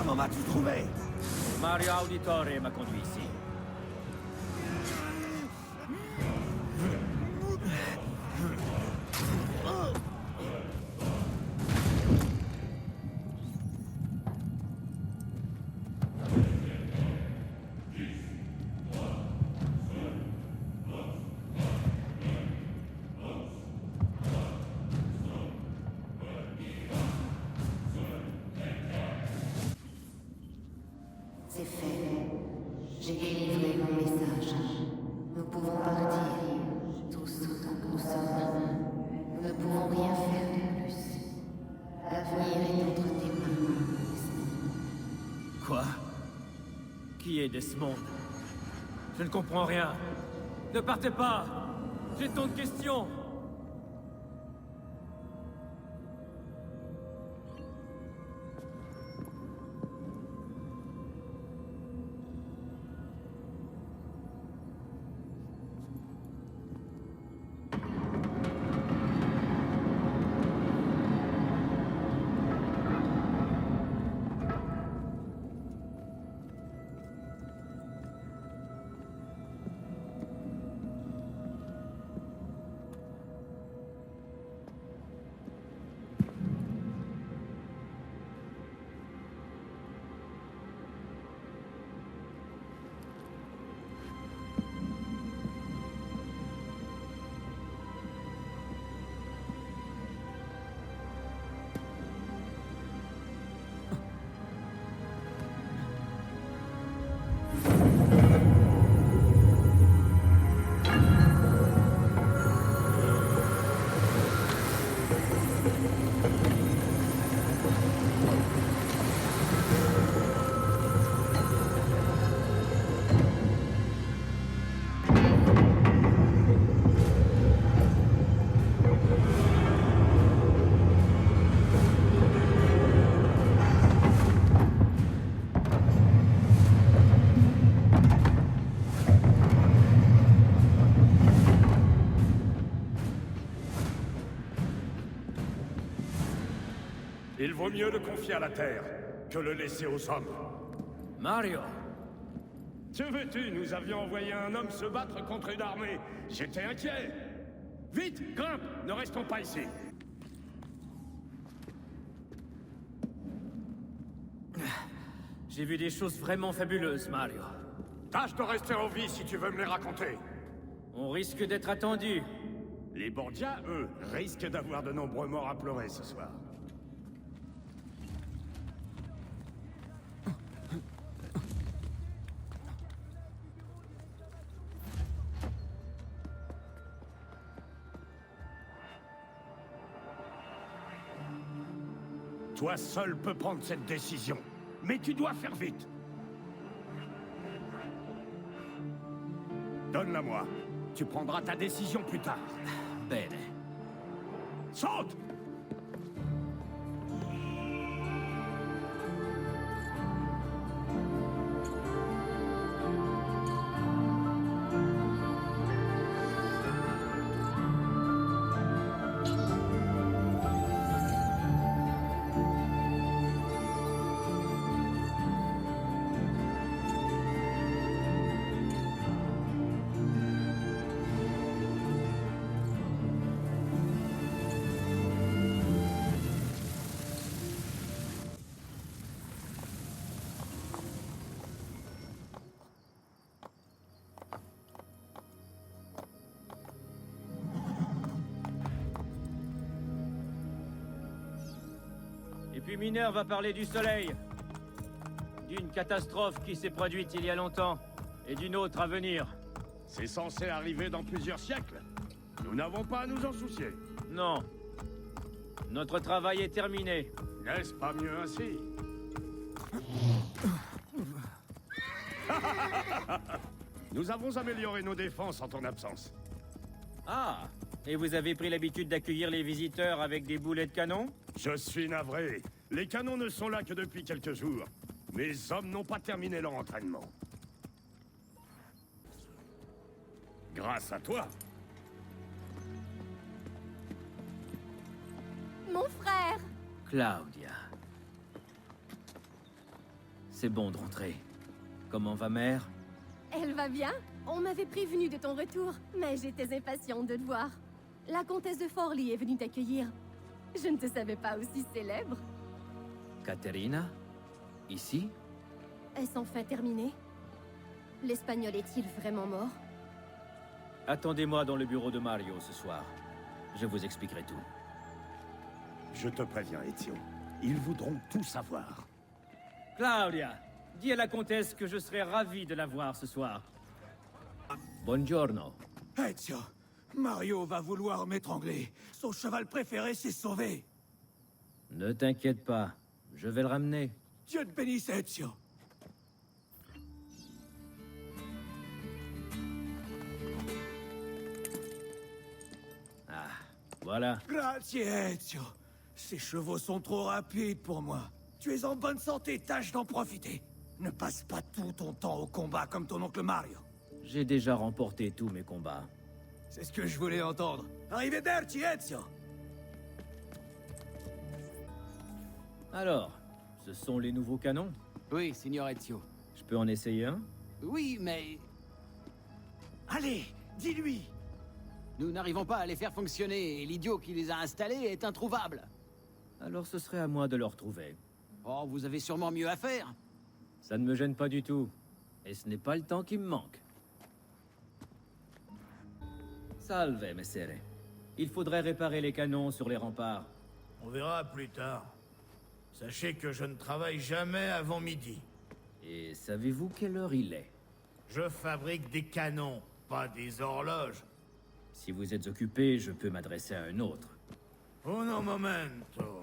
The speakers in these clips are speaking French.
Comment m'as-tu trouvé? Mario Auditore m'a conduit ici. C'est fait. J'ai délivré mon message. Nous pouvons partir, tous autant que nous sommes. Nous ne pouvons rien faire de plus. L'avenir est entre tes mains. Quoi? Qui est Desmond? Je ne comprends rien. Ne partez pas! J'ai tant de questions! Il vaut mieux le confier à la Terre que le laisser aux hommes. Mario! Que veux-tu? Nous avions envoyé un homme se battre contre une armée. J'étais inquiet. Vite, grimpe! Ne restons pas ici. J'ai vu des choses vraiment fabuleuses, Mario. Tâche de rester en vie si tu veux me les raconter. On risque d'être attendu. Les Borgia, eux, risquent d'avoir de nombreux morts à pleurer ce soir. Toi seul peux prendre cette décision. Mais tu dois faire vite. Donne-la-moi. Tu prendras ta décision plus tard. Bene. Saute! Et puis Mineur va parler du soleil. D'une catastrophe qui s'est produite il y a longtemps, et d'une autre à venir. C'est censé arriver dans plusieurs siècles. Nous n'avons pas à nous en soucier. Non. Notre travail est terminé. N'est-ce pas mieux ainsi? Nous avons amélioré nos défenses en ton absence. Ah! Et vous avez pris l'habitude d'accueillir les visiteurs avec des boulets de canon? Je suis navré. Les canons ne sont là que depuis quelques jours. Mes hommes n'ont pas terminé leur entraînement. Grâce à toi. Mon frère! Claudia. C'est bon de rentrer. Comment va mère? Elle va bien? On m'avait prévenu de ton retour, mais j'étais impatiente de te voir. La comtesse de Forley est venue t'accueillir. Je ne te savais pas aussi célèbre. Caterina? Ici? Est-ce enfin terminé? L'Espagnol est-il vraiment mort? Attendez-moi dans le bureau de Mario ce soir. Je vous expliquerai tout. Je te préviens, Ezio. Ils voudront tout savoir. Claudia, dis à la comtesse que je serai ravi de la voir ce soir. Buongiorno. Ezio, Mario va vouloir m'étrangler. Son cheval préféré s'est sauvé. Ne t'inquiète pas, je vais le ramener. Dieu te bénisse, Ezio. Ah, voilà. Grazie, Ezio. Ces chevaux sont trop rapides pour moi. Tu es en bonne santé, tâche d'en profiter. Ne passe pas tout ton temps au combat comme ton oncle Mario. J'ai déjà remporté tous mes combats. C'est ce que je voulais entendre. Arrivederci, Ezio. Alors, ce sont les nouveaux canons? Oui, signor Ezio. Je peux en essayer un? Oui, mais Allez, dis-lui. nous n'arrivons pas à les faire fonctionner et l'idiot qui les a installés est introuvable. Alors ce serait à moi de le retrouver. Oh, vous avez sûrement mieux à faire. Ça ne me gêne pas du tout. Et ce n'est pas le temps qui me manque. Salve, messere. Il faudrait réparer les canons sur les remparts. On verra plus tard. Sachez que je ne travaille jamais avant midi. Et savez-vous quelle heure il est? Je fabrique des canons, pas des horloges. Si vous êtes occupé, je peux m'adresser à un autre. Uno momento.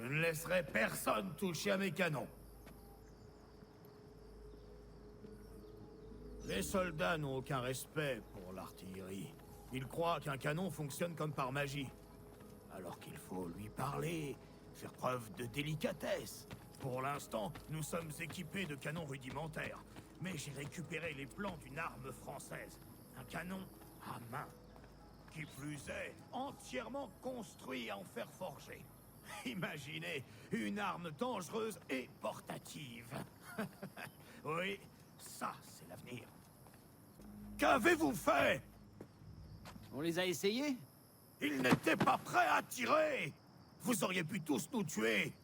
Je ne laisserai personne toucher à mes canons. Les soldats n'ont aucun respect pour l'artillerie. Ils croient qu'un canon fonctionne comme par magie. Alors qu'il faut lui parler, faire preuve de délicatesse. Pour l'instant, nous sommes équipés de canons rudimentaires. Mais j'ai récupéré les plans d'une arme française. Un canon à main. Qui plus est, entièrement construit en fer forgé. Imaginez, une arme dangereuse et portative. Oui, ça, c'est l'avenir. Qu'avez-vous fait? On les a essayés? Ils n'étaient pas prêts à tirer. Vous auriez pu tous nous tuer.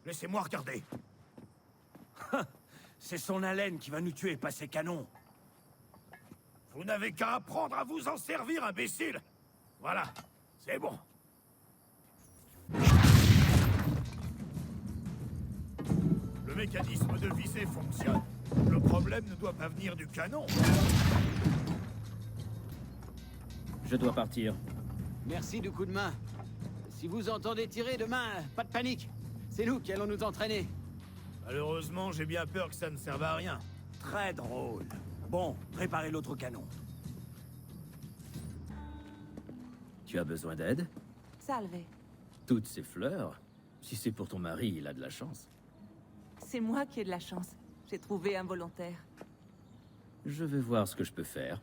Laissez-moi regarder. C'est son haleine qui va nous tuer, pas ses canons. Vous n'avez qu'à apprendre à vous en servir, imbécile. Voilà, c'est bon. Le mécanisme de visée fonctionne. Le problème ne doit pas venir du canon. Je dois partir. Merci du coup de main. Si vous entendez tirer demain, pas de panique. C'est nous qui allons nous entraîner. Malheureusement, j'ai bien peur que ça ne serve à rien. Très drôle. Bon, préparez l'autre canon. Tu as besoin d'aide? Salve. Toutes ces fleurs? Si c'est pour ton mari, il a de la chance. C'est moi qui ai de la chance. J'ai trouvé un volontaire. Je vais voir ce que je peux faire.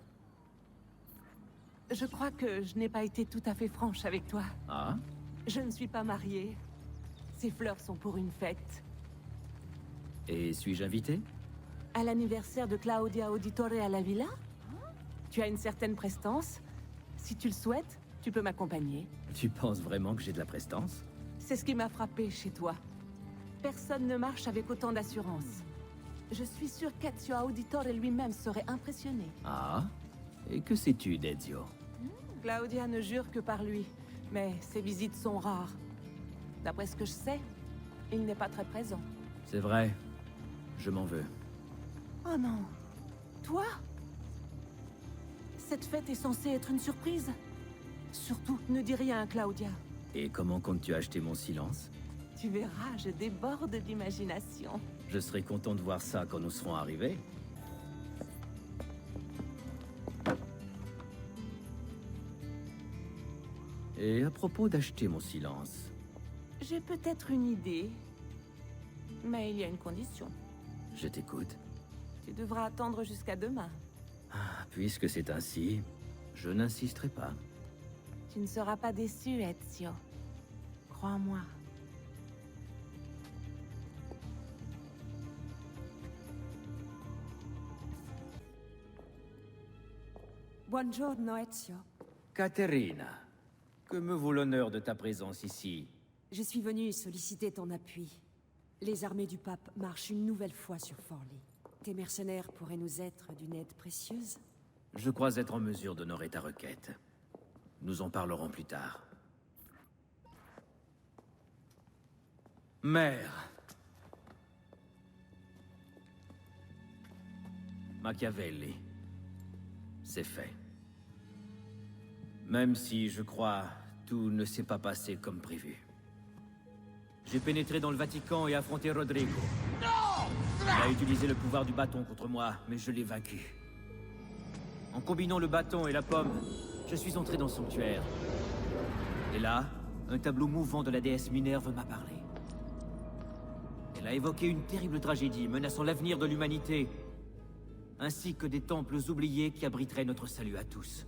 Je crois que je n'ai pas été tout à fait franche avec toi. Ah? Je ne suis pas mariée. Ces fleurs sont pour une fête. Et suis-je invité? À l'anniversaire de Claudia Auditore à la villa? Tu as une certaine prestance. Si tu le souhaites, tu peux m'accompagner. Tu penses vraiment que j'ai de la prestance? C'est ce qui m'a frappé chez toi. Personne ne marche avec autant d'assurance. Je suis sûre qu'Ezio Auditore lui-même serait impressionné. Ah? Et que sais-tu d'Ezio? Claudia ne jure que par lui, mais ses visites sont rares. D'après ce que je sais, il n'est pas très présent. C'est vrai. Je m'en veux. Oh non. Toi? Cette fête est censée être une surprise. Surtout, ne dis rien à Claudia. Et comment comptes-tu acheter mon silence? Tu verras, je déborde d'imagination. Je serai content de voir ça quand nous serons arrivés. Et à propos d'acheter mon silence, J'ai peut-être une idée. Mais il y a une condition. je t'écoute. Tu devras attendre jusqu'à demain. Puisque c'est ainsi, je n'insisterai pas. Tu ne seras pas déçu, Ezio. Crois-moi. Buongiorno, Ezio. Caterina, que me vaut l'honneur de ta présence ici? Je suis venue solliciter ton appui. Les armées du pape marchent une nouvelle fois sur Forlì. Tes mercenaires pourraient nous être d'une aide précieuse? Je crois être en mesure d'honorer ta requête. Nous en parlerons plus tard. Mère. Machiavelli. C'est fait. Même si, je crois, tout ne s'est pas passé comme prévu. J'ai pénétré dans le Vatican et affronté Rodrigo. Non! Il a utilisé le pouvoir du bâton contre moi, mais je l'ai vaincu. En combinant le bâton et la pomme, je suis entré dans le sanctuaire. Et là, un tableau mouvant de la déesse Minerve m'a parlé. Elle a évoqué une terrible tragédie menaçant l'avenir de l'humanité, ainsi que des temples oubliés qui abriteraient notre salut à tous.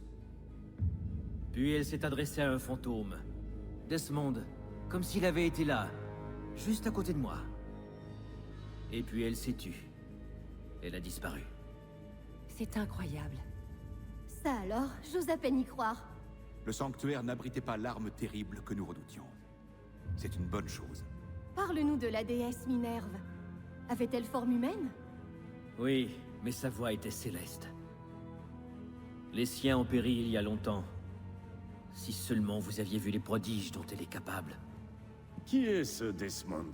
Puis elle s'est adressée à un fantôme, Desmond, comme s'il avait été là, juste à côté de moi. Et puis elle s'est tue. Elle a disparu. C'est incroyable. Ça alors, j'ose à peine y croire. Le sanctuaire n'abritait pas l'arme terrible que nous redoutions. C'est une bonne chose. Parle-nous de la déesse Minerve. Avait-elle forme humaine? Oui, mais sa voix était céleste. Les siens ont péri il y a longtemps. Si seulement vous aviez vu les prodiges dont elle est capable. Qui est ce Desmond?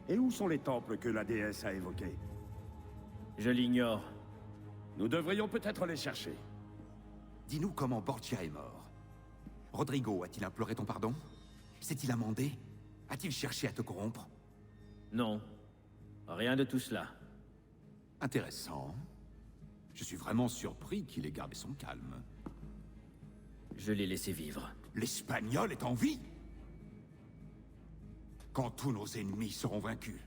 Et où sont les temples que la déesse a évoqués? Je l'ignore. Nous devrions peut-être les chercher. Dis-nous comment Borgia est mort. Rodrigo a-t-il imploré ton pardon? S'est-il amendé? A-t-il cherché à te corrompre? Non. Rien de tout cela. Intéressant. Je suis vraiment surpris qu'il ait gardé son calme. Je l'ai laissé vivre. L'Espagnol est en vie? Quand tous nos ennemis seront vaincus,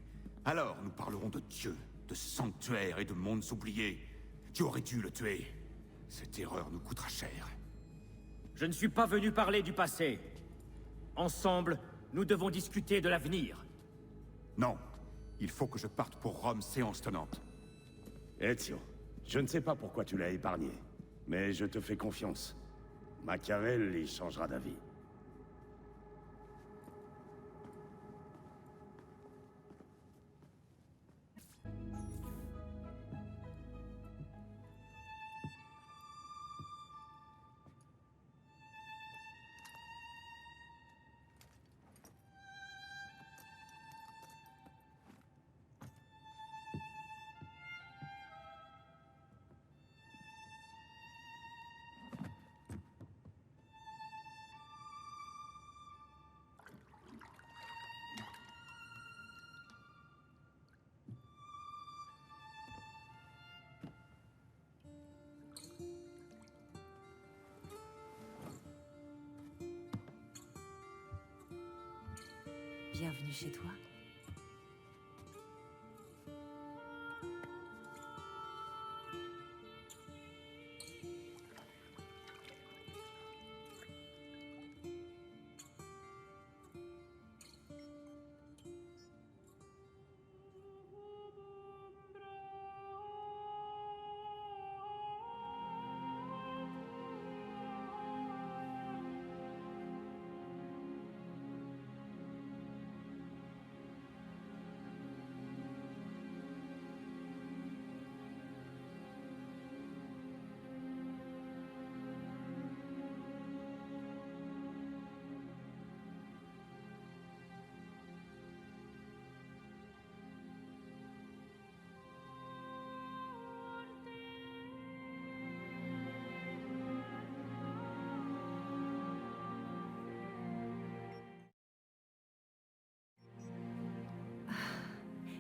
alors nous parlerons de Dieu, de sanctuaires et de mondes oubliés. Tu aurais dû le tuer. Cette erreur nous coûtera cher. Je ne suis pas venu parler du passé. Ensemble, nous devons discuter de l'avenir. Non. Il faut que je parte pour Rome, séance tenante. Ezio, je ne sais pas pourquoi tu l'as épargné, mais je te fais confiance. Machiavelli changera d'avis. Bienvenue chez toi.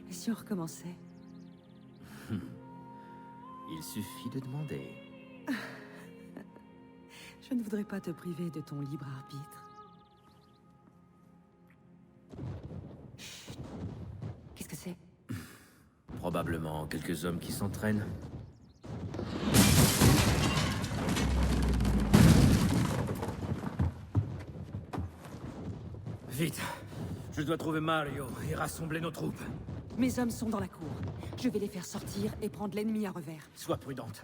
Et si on recommençait? Il suffit de demander. Je ne voudrais pas te priver de ton libre arbitre. Chut. Qu'est-ce que c'est? Probablement quelques hommes qui s'entraînent. Vite! Je dois trouver Mario et rassembler nos troupes. Mes hommes sont dans la cour. Je vais les faire sortir et prendre l'ennemi à revers. Sois prudente.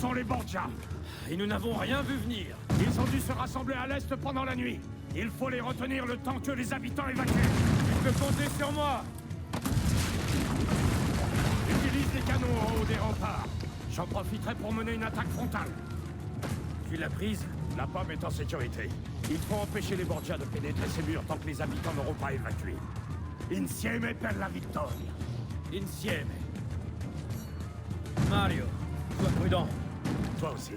sont les Borgia? Et nous n'avons rien vu venir. Ils ont dû se rassembler à l'est pendant la nuit. Il faut les retenir le temps que les habitants évacuent. Tu peux compter sur moi. Utilise les canons en haut des remparts. J'en profiterai pour mener une attaque frontale. Tu l'as prise? La pomme est en sécurité. Il faut empêcher les Borgia de pénétrer ces murs tant que les habitants n'auront pas évacué. Insieme per la vittoria. Insieme. Mario, sois prudent. Toi aussi.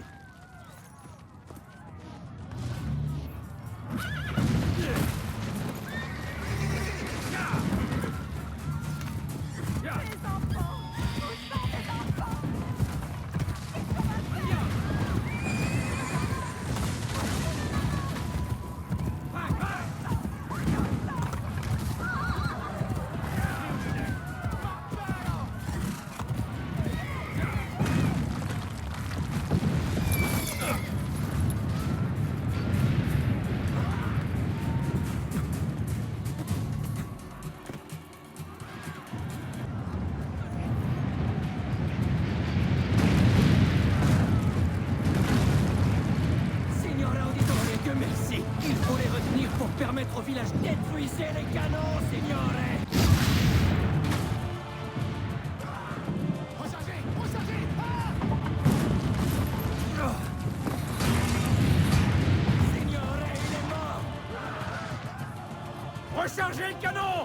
Signore Auditore, que merci. Il faut les retenir pour permettre au village. Détruisez les canons, signore. Rechargez! Rechargez! Signore, il est mort. Rechargez le canon!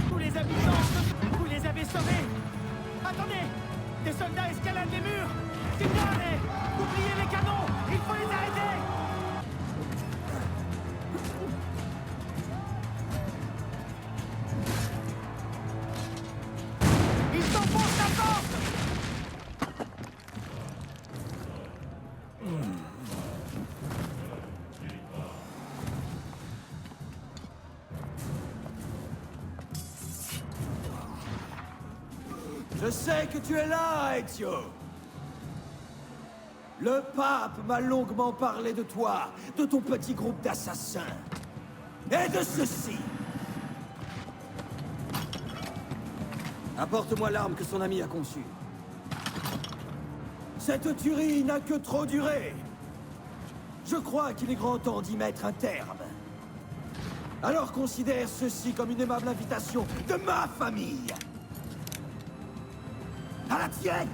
Tous les habitants, vous les avez sauvés. Attendez, des soldats escaladent les murs. Signore, oubliez les canons. Il faut les arrêter. Ils s'enfoncent la porte. Je sais que tu es là, Ezio. Le pape m'a longuement parlé de toi, de ton petit groupe d'assassins. Et de ceci. Apporte-moi l'arme que son ami a conçue. Cette tuerie n'a que trop duré. Je crois qu'il est grand temps d'y mettre un terme. Alors considère ceci comme une aimable invitation de ma famille. À la tienne!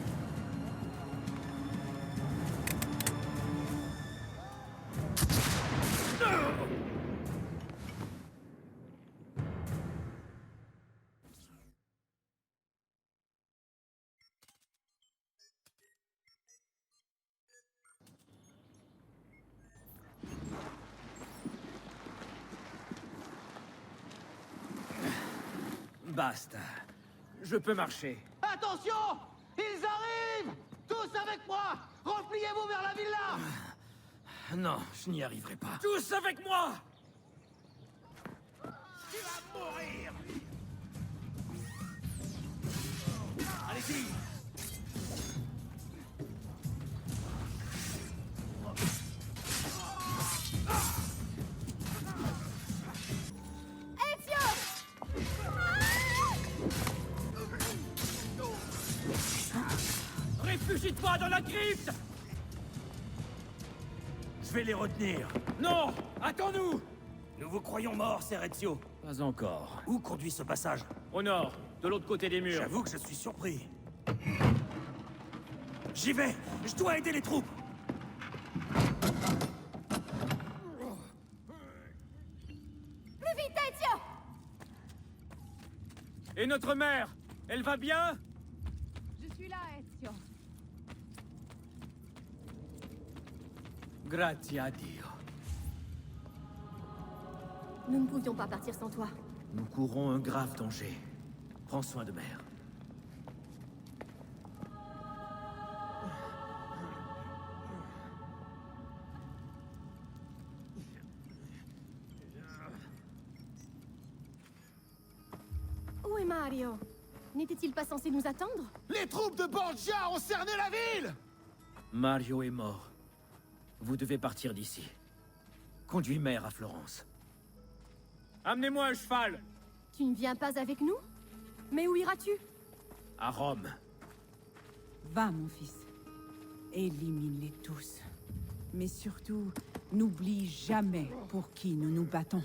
Basta. Je peux marcher. Attention! Ils arrivent! Tous avec moi! Repliez-vous vers la villa! Non, je n'y arriverai pas. Tous avec moi! Tu vas mourir! Allez-y! Réfugie-toi dans la crypte! Je vais les retenir. Non! Attends-nous! Nous vous croyons morts, Ser Ezio. Pas encore. Où conduit ce passage? Au nord, de l'autre côté des murs. J'avoue que je suis surpris. J'y vais! Je dois aider les troupes! Plus vite, Ezio! Et notre mère? Elle va bien? Je suis là, Ezio. Grazie a Dio. Nous ne pouvions pas partir sans toi. Nous courons un grave danger. Prends soin de mère. Où est Mario? N'était-il pas censé nous attendre? Les troupes de Borgia ont cerné la ville! Mario est mort. Vous devez partir d'ici. Conduis mère à Florence. Amenez-moi un cheval! Tu ne viens pas avec nous? Mais où iras-tu? À Rome. Va, mon fils. Élimine-les tous. Mais surtout, n'oublie jamais pour qui nous nous battons.